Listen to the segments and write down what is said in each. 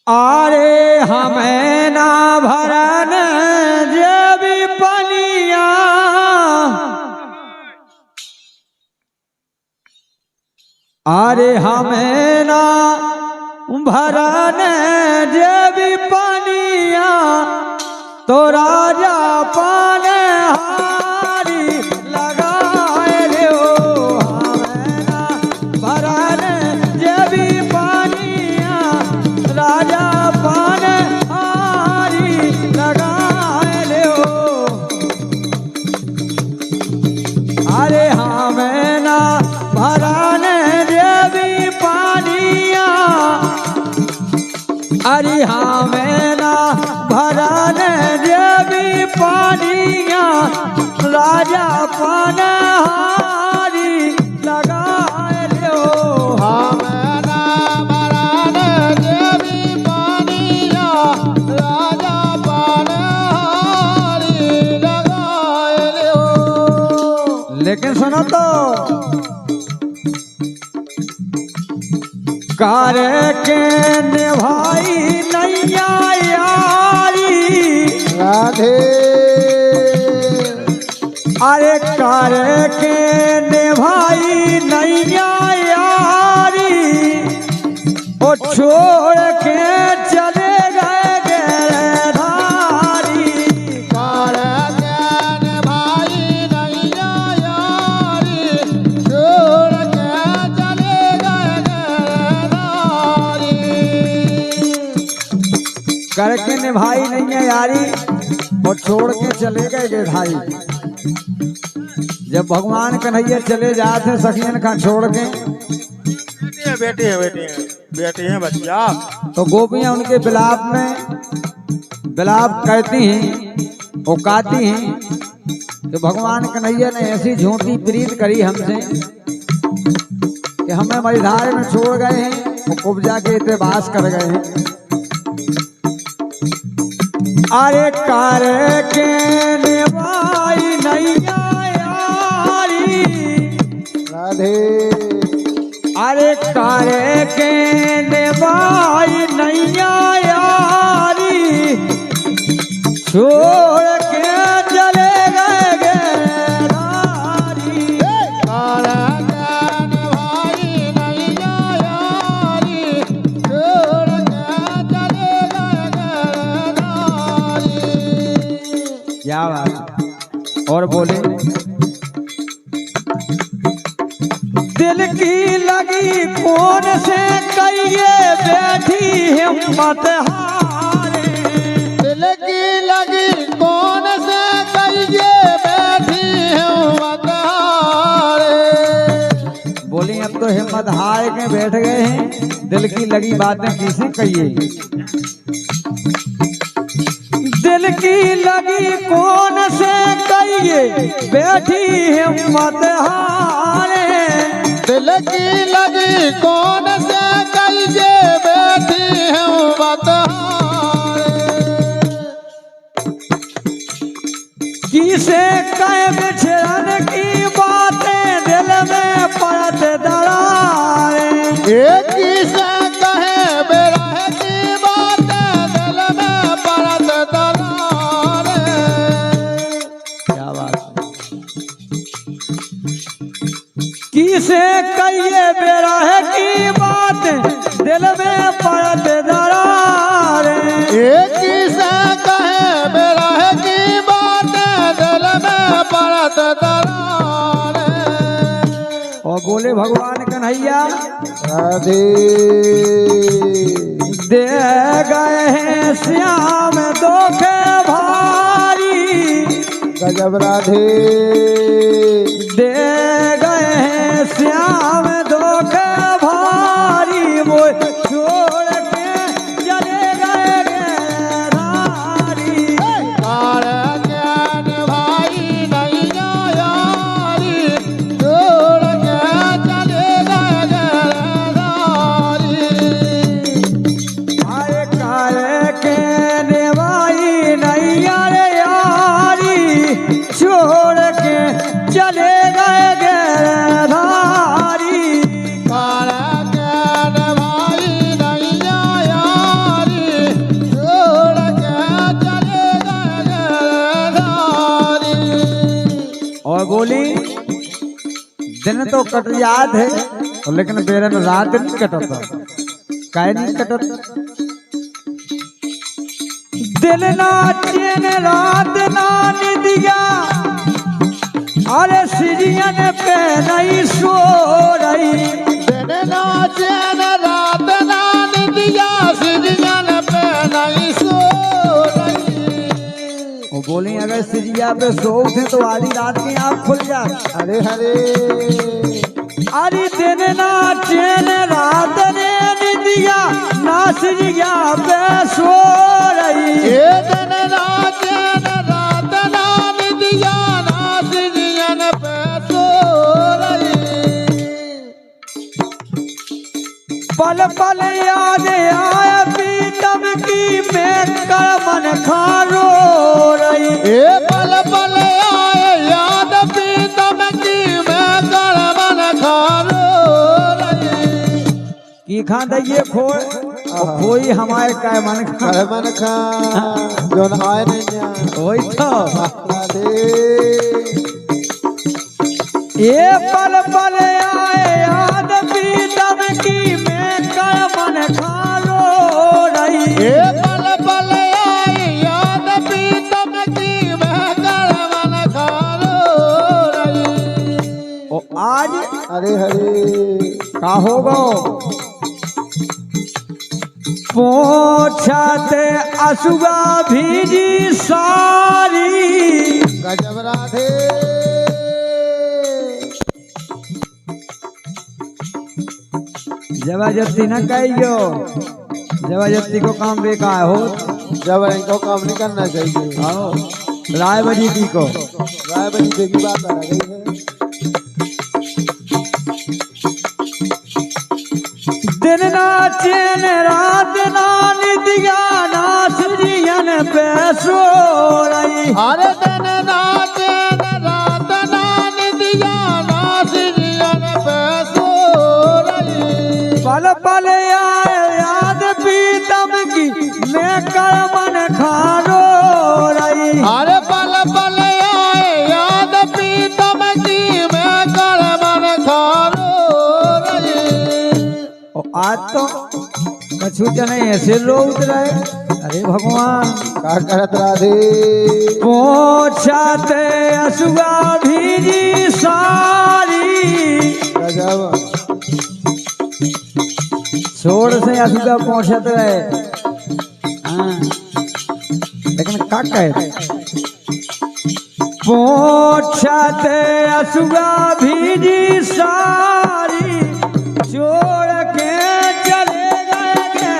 आरे हमें ना भरन जेबी पनिया, आरे हमें ना भरन जेबी पनिया, तो राजा पान हारी लगाए लो। हमें ना भरन जेबी पनिया, राजा पान हारी लगाए लो। अरे हमें ना भरन जेबी पानिया, अरे हमें ना भरन जेबी पानिया, राजा पान हारी लगाए लो। हमें ना भरन जेबी पानिया, राजा पान हारी लगाए लो। लेकिन सुनो तो कर के निभाई नैया यारी, राधे अरे कर के निभाई नैया यारी, ओ छोड़ के चले गए गिरधारी। कर ज्ञान भाई नैया यारी, छोड़ के चले गए गिरधारी। करके निभाई नैया यारी और छोड़ के चले गए गिरधारी। जब भगवान कन्हैया चले जाते सखियन का छोड़ के, बेटी है बच्चा, तो गोपियां उनके बिलाप में बिलाप कहती हैं, वो गाती हैं कि भगवान कन्हैया ने ऐसी झूठी प्रीत करी हमसे कि हमें मझधार में छोड़ गए हैं, वो कुब्जा के इतिबास कर गए हैं। अरे कर के निभाई नैया यारी, राधे अरे कर के निभाई नैया यारी, छोड़ के चले गए गिरधारी। कर ज्ञान भाई नैया यारी, छोड़ के चले गए गिरधारी। क्या बात। और बोले दिल की लगी कौन से कहिए बैठी हिम्मत हारे, दिल की लगी कौन से कहिए बैठी हिम्मत हारे। बोली अब तो हिम्मत हार के बैठ गए हैं, दिल की लगी बातें किसे कहिए। दिल की लगी कौन से कहिए बैठी हिम्मत हारे, दिल की लगी कौन से कहिए बैठी हिम्मत हारे। किसे कह बिछड़न की बातें दिल में पड़त दरारे, एक से कहे बिरह की बातें दिल में पड़त दरारे। क्या बात। किसे कहिए बिरह की बात दिल में पड़त दरारे, एक से कहे बिरह की बातें दिल में पड़त दरारे। और बोले भगवान कन्हैया राधे दे गए हैं श्याम दोखे भारी, गजब राधे दे गए हैं श्याम दोखे भारी, वो छोड़ के चले गए गिरधारी। कर ज्ञान भाई नैया यारी, छोड़ के चले गए गिरधारी। अरे कर के निभाई नैया यारी, छोड़ के चले दिन तो कट याद है और लेकिन बेरन रात नहीं कटता काहे नहीं कटता दिन ना चैन रात ना निदिया अरे सिरियन पे नहीं सो रही दिन ना चैन रात ना निदिया सिरियन पे नहीं सो रही। वो बोली अगर सिरिया पे सो उठे तो आधी रात की आँख खुल जाए। हरे हरे अरे दिन ना चैन रात ने निदिया ना सिरिया पे सो रही ये दिन ना चैन रात ना निदिया ना सिरियन पे सो रही। पल पल याद आया पीतम की मैं करमन खारो रही ये पल पल आए याद पीतम की मैं करमन खारो रही। की खा दइए खोई हमारे काय मन खा करमन खा जो नहाए नहीं वही तो राधे। ये पल पल आए याद पीतम की मैं करमन खारो रही ये पल पल आए याद पीतम की मैं करमन खारो रही। ओ आज हरे हरे का होगो पोछते असुगा भीजी सारी गजब राधे। जबरदस्ती न कहियो जबरदस्ती को काम बेकार हो जब इनको काम नहीं करना चाहिए। आओ राय बजी की को राय बनी की बात आ गई है। दिन ना चैन रात ना निदिया ना सिरियन पे सो रही अरे दिन ना चैन रात ना निदिया ना सिरियन पे सो रही। पल पल आए याद पीतम की मैं करमन खारो रही अरे पल पल आए याद पीतम की मैं करमन खारो रही। आज तो कछु जने ऐसे रो उतरे अरे भगवान का करत राधे। पोछते असुआ भीजी सारी गजब छोड़ से असुआ पहुंचते रहे हाँ लेकिन का कहे पोछते असुआ भीजी सारी छोड़ के चले गए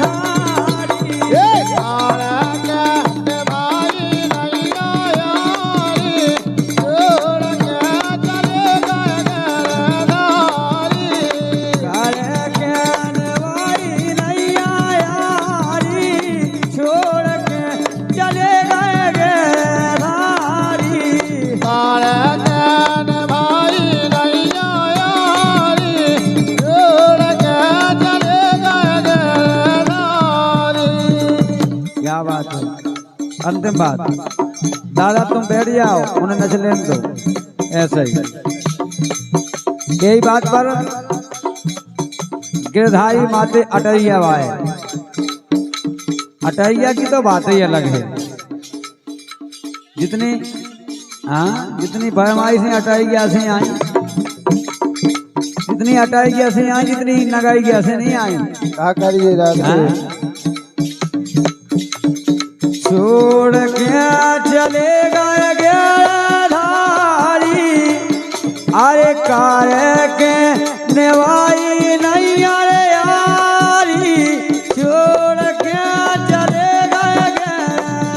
धारी ये काला के भाई नहीं आयारी छोड़ के चले गए नारी। काले के अनवाई नहीं आयारी छोड़ के चले गए धारी काला के भाई नहीं आयारी छोड़ के चले गए नारी। क्या बात है अंतिम बात दादा तुम बैठ जाओ उन्हें नच लेने दो ऐसे ही यही बात पर गिरधारी माते अटैया आए अटैया की तो बात ही अलग है जितनी हाँ जितनी भरमाइशें अटैया से आई जितनी अटैया से आई जितनी नगैया से नहीं आई का करिए राधे। छोड़ के चले गए धारी अरे कारे के नेवाई नहीं अरे यारी छोड़ के चले गए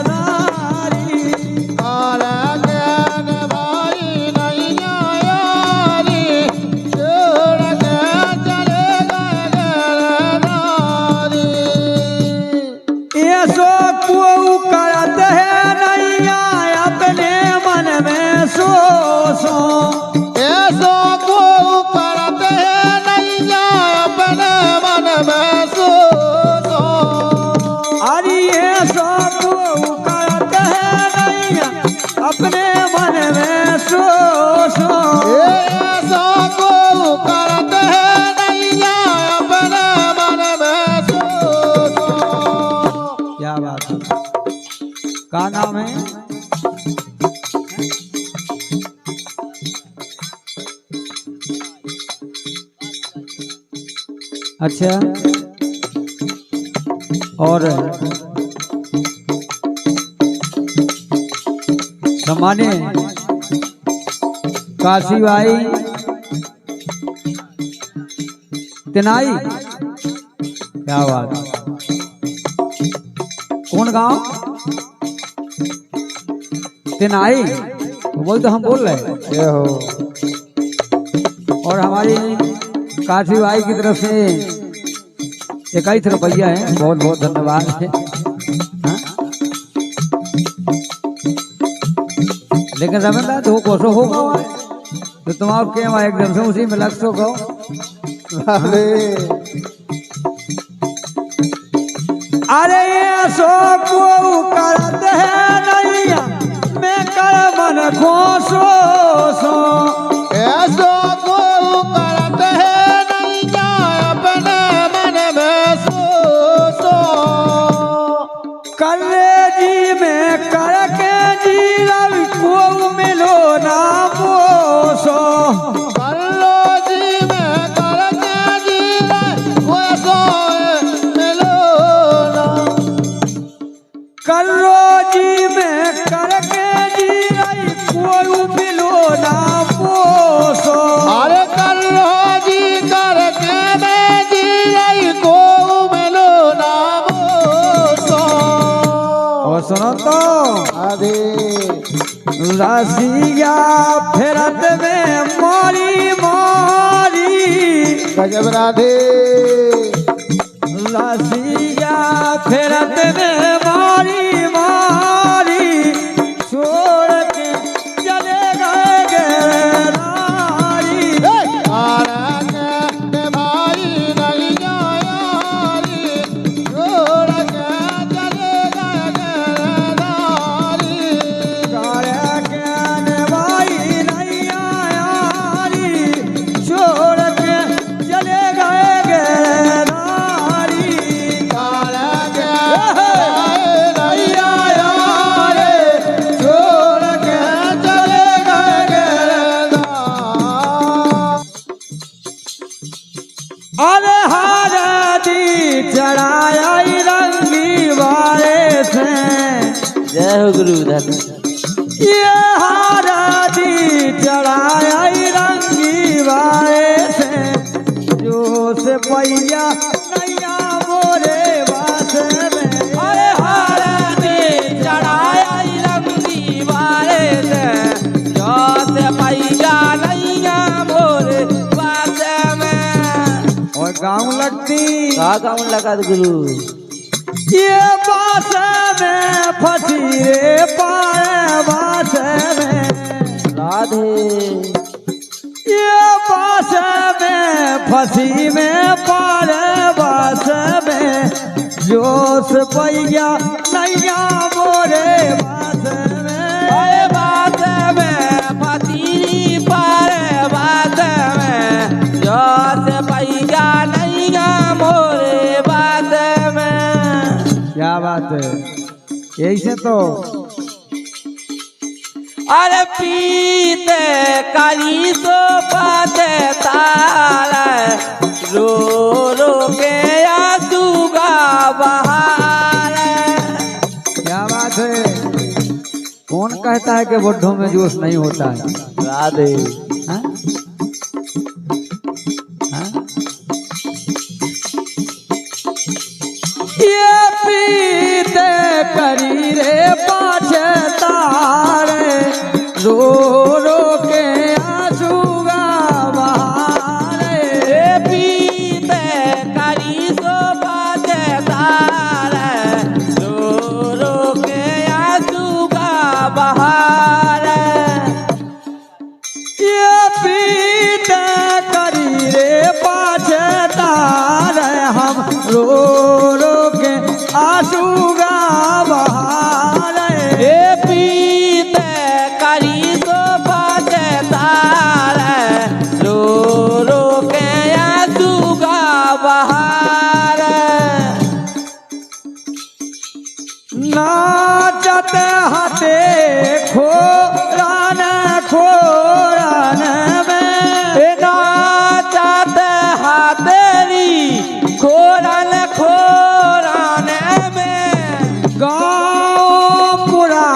धारी काला के भाई नहीं आयारी छोड़ के चले गए नारी। ये सो को करत है नहीं अपने मन में सो ऐसो को करत है नहीं अपने मन में सो। अरे ये सो को करत है नहीं अपने मन में सो ऐसो क्या नाम है? अच्छा, और सम्मानित काशी भाई तिनाई, क्या बात। कौन गांव? तिनाई बोल तो हम बोल रहे। ये हो और हमारी काशी भाई की तरफ से 21 रुपया है, बहुत बहुत धन्यवाद है। हाँ? लेकिन रमेंद्र तो कोसो होगा तो तुम आप के एकदम से उसी में लग सो गो। अरे सो को करते है नैया मैं कर मन खोसो सो, ऐसो को करते हैं नैया अपने मन में सो करे जी में करके जी रवि को मिलो ना मोसो, कर लो जी में करके जी वो सो मिलो ना। करो जी में करके जी रवि को मिलो ना मोसो। अरे कर लो जी करके मैं जी को मिलो ना सो। और सुनो तो अरे रसिया फेरत में मारी मारी, गजब राधे रसिया फेरत में मारी मारी, छोड़ के चले गए नारी। भाई नहीं यारी छोड़ के चले गए नारी। भाई नहीं यारी छोड़ के चले गए नारी। छोड़ के चले गए। अरे हारती चढ़ाया रंगी वाले से, जय हो गुरुधर। ये हारती चढ़ाया रंगी वाले से, जो से पैया नैया मोरे बास में। अरे हारती चढ़ाया रंगी वाले से, जो से पैया नैया मोरे बास में। और गाँव लगती का गाँव लगा गुरु। ये बास में फंसी रे पाए बास में राधे। ये बास में फंसी में पाए बास में, जोश पैया नैया मोरे बास में। अरे बास में फंसी पाए बास में, जोश पैया नैया मोरे बास में। क्या बात है, यही से तो। अरे पीते काली सो पाते तारा, रो रो के आंसू का बहार। क्या बात है, कौन कहता है कि बुढ़ों में जोश नहीं होता है? राधे हाँ? हाँ? ये पीते करी रे पाछे तारे, रो रो के आंसू का बहारे। पीते करी सो पाछे तारे, रो रो के आंसू का बहारे। ये पीते करी रे पाछे तारे, हम रो रो के आंसू का बहारे। ये पीते करी तो पाछे तारे, रो रो के आंसू का बहारे। नाच नाचत हाथे खोरान खोरान में नाचत हाथेरी खोरन खोरन में गाँव पुरा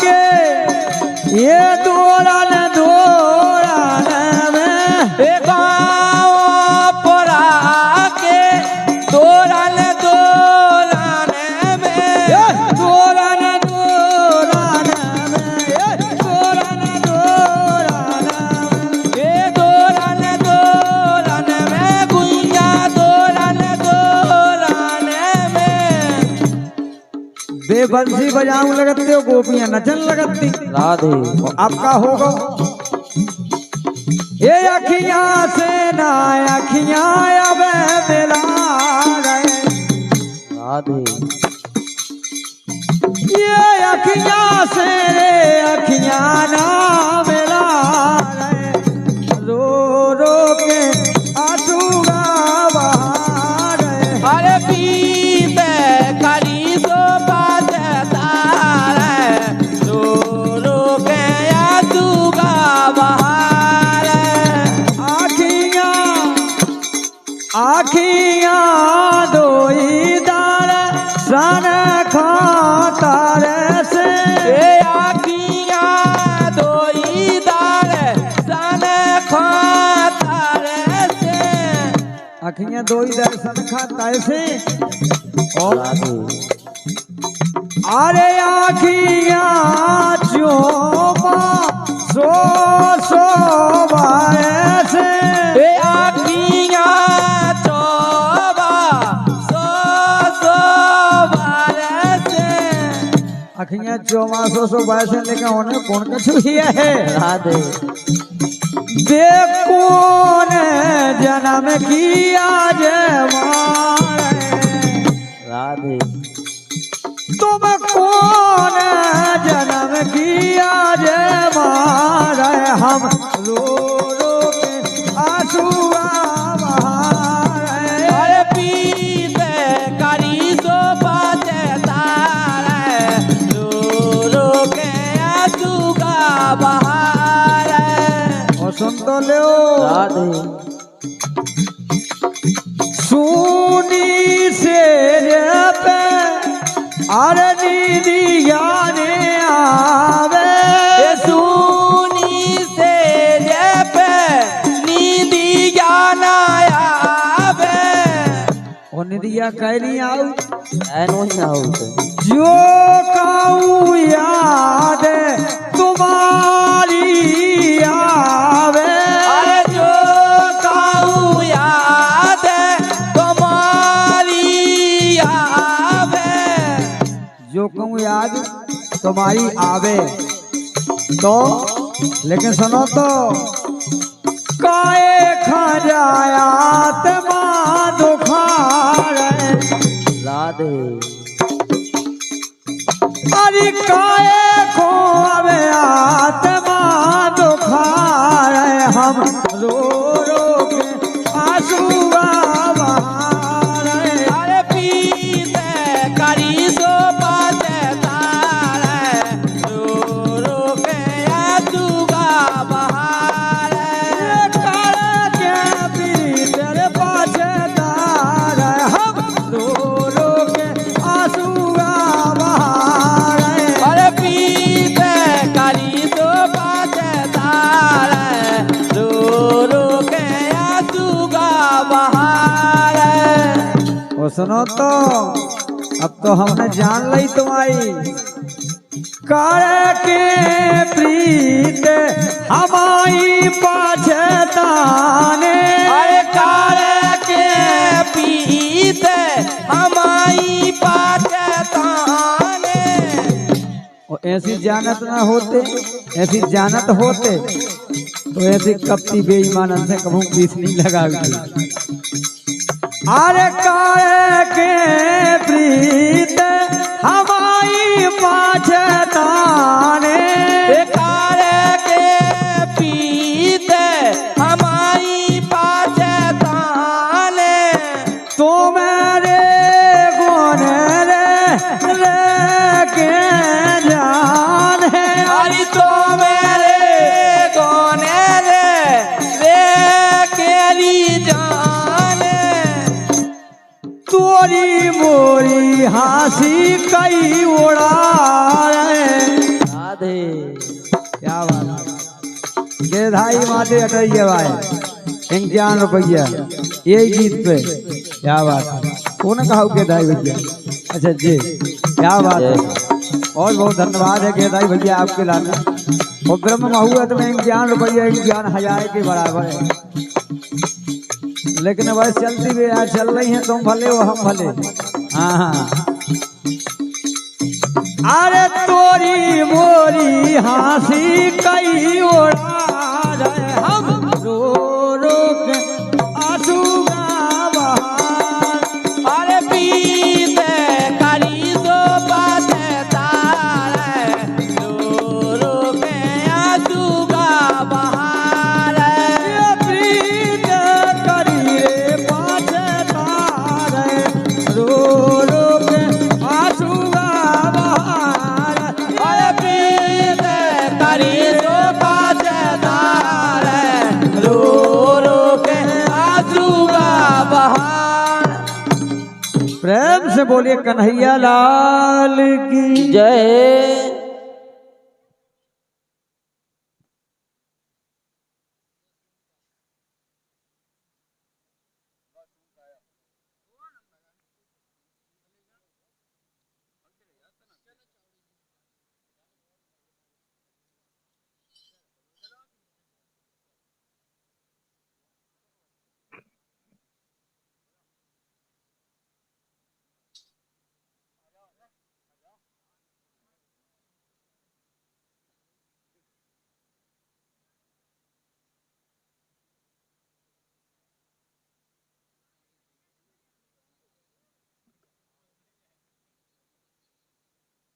के ये दोरन दोरन में गाँव परा के दोरन दोरन में दोरन दोरन में दोरन दोरन ये दोरन दोरन में गुइया दोरन दोरन में बेबंसी बजाऊं लगते हो गोपियां नचन लगती राधे आपका होगा ये अखियां से ना अखियां अब मिला रहे राधे ये अखियां से रे अखियां ना मिला रहे रो रो के आंसू बहा रहे अरे पीते करी सो बात तारे रो रो के आंसू का बहार आखियां आखियां दोई दार सन खातर से आखियां दोई दार सन खातर से आखियां दोई दार सन खातर से और अरे आखियां चोपा सो सो बार से आखियां चोबा सो सो बार से आखियां चोमा सो बार से लेकिन उन्हें कौन कछु हिया है राधे देख कौन जन्म किया जमारे राधे तुम कौन जन्म किया जमारे हम रो रो के आंसू बहारे अरे पीते करी सो बाते तारे रो रो के आंसू का बहार और सुन तो लो राधे सुनी से पे अरे दीदिया ने आवे सुनी से पे नींदी जाना आवे और निदिया कहली आऊ ऐनो ही आऊ जो काऊ याद तुम्हारी आवे अरे जो काऊ याद तुम्हारी आवे जो कहूँ याद तुम्हारी आवे तो लेकिन सुनो तो काए खा जाया तमा दुखार राधे अरे काए खो अबे आत्मा दुखार हम रो रो के आंसू बहारे अरे पीते करी सो बाते तारे रो रो के आंसू का बहार के पीतर पाछे तार हम रो रो के आंसू बहारे अरे पीते करी सो बाते तारे रो रो के आंसू का बहार ओ सुनो तो अब तो हमने जान ली तुम्हारी कर के प्रीत हमारी पाछताने अरे कारे के पीते हमारी पाचताने और ऐसी जानत ना होते ऐसी जानत होते तो ऐसी कपटी बेईमानन से कभू बीस नहीं लगा अरे काहे के प्रीत हमारी पाछताने कारे के पीते हमारी पाचताने तो मेरे गुण रे के मोरी हासी कई उड़ा राधे क्या बात है। गेधाई माते अटैया भाई 51 रुपया यही गीत पे क्या बात है। कौन कहा गेधाई भैया अच्छा जी क्या बात है। बहुत बहुत धन्यवाद है गेधाई भैया आपके लाने और ब्रह्म मुहूर्त में 51 रुपया 51,000 के बराबर है। लेकिन वह चलती भी यार चल रही हैं तुम भले हो हम भले। हाँ हाँ अरे तोरी मोरी हासी कई ओढ़ा रहे हम रो रो के आंसू बहार। अरे पीते करी सो बातें तारे रो रो के आंसू का बहार। ये प्रीत करी रे पाछे तारे रो रो के आंसू बहार। अरे पीते करी सो बातें तारे रो रो के आंसू का बहार। प्रेम से बोलिए कन्हैया लाल की जय।